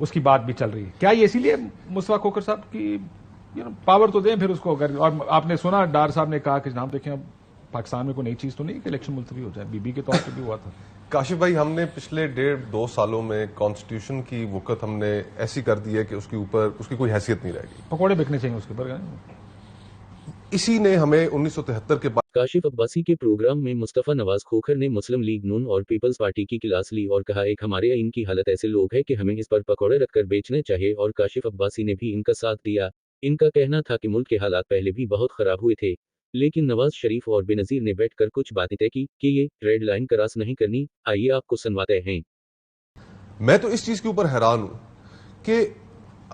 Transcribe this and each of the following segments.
اس کی بات بھی چل رہی ہے. کیا یہ اسی لیے مصطفیٰ کھوکھر صاحب کی پاور تو دیں پھر اس کو اگر, اور آپ نے سنا ڈار صاحب نے کہا کہ جناب دیکھیں اب پاکستان میں کوئی نئی چیز تو نہیں کہ الیکشن ملتوی ہو جائے, بی بی کے طور پہ بھی ہوا تھا. کاشف بھائی, ہم نے پچھلے 1.5-2 سالوں میں کانسٹیٹیوشن کی وقت ہم نے ایسی کر دی ہے کہ اس کے اوپر اس کی کوئی حیثیت نہیں رہ گئی. پکوڑے بکنے چاہیے اس کے اوپر. اسی نے ہمیں 1973 کے بعد کاشف عباسی کے پروگرام میں مصطفیٰ نواز کھوکھر نے مسلم لیگ نون اور پیپلز پارٹی کی کلاس لی اور کہا ایک ہمارے آئین کی حالت ایسے لوگ ہیں کہ ہمیں اس پر پکوڑے رکھ کر بیچنے چاہیے, اور کاشف عباسی نے بھی ان کا ساتھ دیا. ان کا کہنا تھا کہ ملک کے حالات پہلے بھی بہت خراب ہوئے تھے, لیکن نواز شریف اور بینظیر نے بیٹھ کر کچھ باتیں طے کی کہ یہ ریڈ لائن کراس نہیں کرنی. آئیے آپ کو سنواتے ہیں. میں تو اس چیز کے اوپر حیران ہوں کہ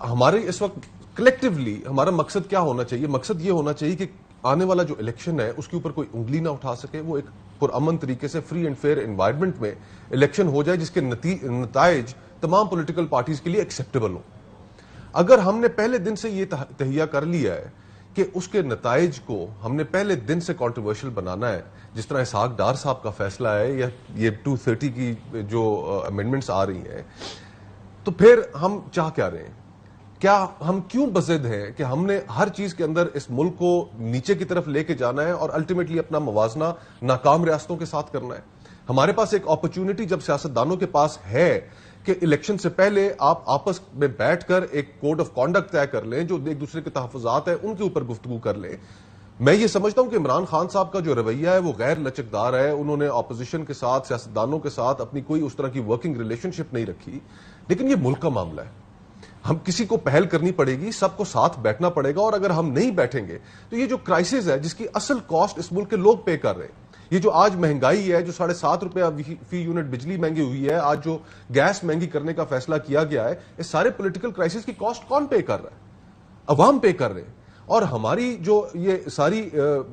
ہمارے اس وقت کلیکٹیولی ہمارا مقصد کیا ہونا چاہیے. مقصد یہ ہونا چاہیے کہ آنے والا جو الیکشن ہے اس کے اوپر کوئی انگلی نہ اٹھا سکے, وہ ایک پرامن طریقے سے فری اینڈ فیئر انوائرمنٹ میں الیکشن ہو جائے جس کے نتائج تمام پولیٹیکل پارٹیز کے لیے ایکسیپٹیبل ہوں. اگر ہم نے پہلے دن سے یہ تہیہ کر لیا ہے کہ اس کے نتائج کو ہم نے پہلے دن سے کنٹروورشل بنانا ہے, جس طرح اسحاق ڈار صاحب کا فیصلہ ہے یا یہ 230 کی جو امینڈمنٹس آ رہی ہیں, تو پھر ہم چاہ کیا رہے ہیں؟ کیا ہم کیوں بضد ہیں کہ ہم نے ہر چیز کے اندر اس ملک کو نیچے کی طرف لے کے جانا ہے اور الٹیمیٹلی اپنا موازنہ ناکام ریاستوں کے ساتھ کرنا ہے؟ ہمارے پاس ایک اپرچونٹی جب سیاستدانوں کے پاس ہے کہ الیکشن سے پہلے آپ آپس میں بیٹھ کر ایک کوڈ آف کانڈکٹ طے کر لیں, جو ایک دوسرے کے تحفظات ہیں ان کے اوپر گفتگو کر لیں. میں یہ سمجھتا ہوں کہ عمران خان صاحب کا جو رویہ ہے وہ غیر لچکدار ہے. انہوں نے اپوزیشن کے ساتھ, سیاستدانوں کے ساتھ اپنی کوئی اس طرح کی ورکنگ ریلیشن شپ نہیں رکھی. لیکن یہ ملک کا معاملہ ہے, ہم کسی کو پہل کرنی پڑے گی, سب کو ساتھ بیٹھنا پڑے گا. اور اگر ہم نہیں بیٹھیں گے تو یہ جو کرائسس ہے جس کی اصل کاسٹ اس ملک کے لوگ پے کر رہے ہیں, یہ جو آج مہنگائی ہے, جو 7.5 روپے فی یونٹ بجلی مہنگی ہوئی ہے, آج جو گیس مہنگی کرنے کا فیصلہ کیا گیا ہے, اس سارے پولیٹیکل کرائسس کی کاسٹ کون پے کر رہا ہے؟ عوام پے کر رہے ہیں. اور ہماری جو یہ ساری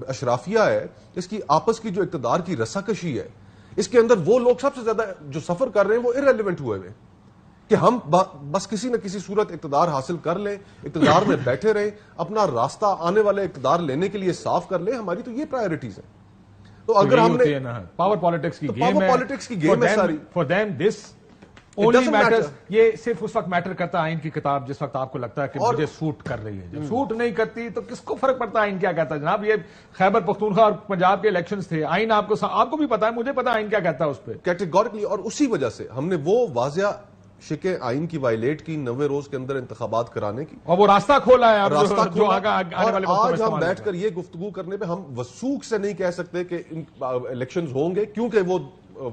اشرافیہ ہے, اس کی آپس کی جو اقتدار کی رساکشی ہے, اس کے اندر وہ لوگ سب سے زیادہ جو سفر کر رہے ہیں وہ ارریلیونٹ ہوئے ہوئے کہ ہم بس کسی نہ کسی صورت اقتدار حاصل کر لیں, اقتدار میں بیٹھے رہیں, اپنا راستہ آنے والے اقتدار لینے کے لیے صاف کر لیں. ہماری تو یہ پرائیورٹیز ہیں. تو اگر ہم نے پاور پالیٹکس کی گیم ہے ساری, for them this only matters. یہ صرف اس وقت میٹر کرتا ہے آئین کی کتاب جس وقت آپ کو لگتا ہے کہ مجھے سوٹ کر رہی ہے. جب سوٹ نہیں کرتی تو کس کو فرق پڑتا ہے آئین کیا کہتا ہے؟ جناب یہ خیبر پختونخوا اور پنجاب کے الیکشنز تھے, آئین آپ کو بھی پتا ہے, مجھے پتا ہے آئین کیا کہتا ہے اس پہ کیٹیگوریکلی. اور اسی وجہ سے ہم نے وہ واضح شکیں آئین کی وائلیٹ کی 90 روز کے اندر انتخابات کرانے کی, اور وہ راستہ کھولا ہے. اور آج ہم بیٹھ کر یہ گفتگو کرنے پہ ہم وثوق سے نہیں کہہ سکتے کہ الیکشنز ہوں گے, کیونکہ وہ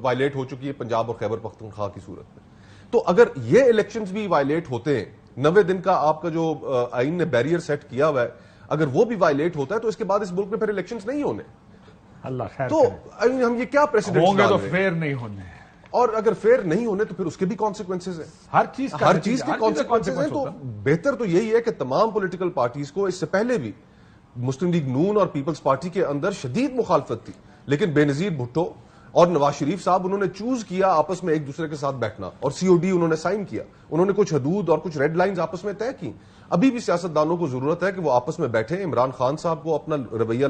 وائلیٹ ہو چکی ہے پنجاب اور خیبر پختونخوا کی صورت میں. تو اگر یہ الیکشنز بھی وائلیٹ ہوتے ہیں, 90 دن کا آپ کا جو آئین نے بیریئر سیٹ کیا ہوا ہے, اگر وہ بھی وائلیٹ ہوتا ہے تو اس کے بعد اس ملک میں پھر الیکشنز نہیں ہونے. اللہ خیر تو ہم یہ کیا پریسیڈنٹ ہوں گے تو فیئر نہیں ہونے, اور اگر فیئر نہیں ہونے تو پھر اس کے بھی کانسیکوینسز ہیں. ہر چیز کے کانسیکوینسز ہیں. تو بہتر تو یہی ہے کہ تمام پولیٹیکل پارٹیز کو, اس سے پہلے بھی مسلم لیگ نون اور پیپلز پارٹی کے اندر شدید مخالفت تھی, لیکن بے نظیر بھٹو اور نواز شریف صاحب انہوں نے چوز کیا آپس میں ایک دوسرے کے ساتھ بیٹھنا, اور COD انہوں نے سائن کیا. انہوں نے کچھ حدود اور کچھ ریڈ لائنز آپس میں طے کی. ابھی بھی سیاستدانوں کو ضرورت ہے کہ وہ آپس میں بیٹھیں. عمران خان صاحب کو اپنا رویہ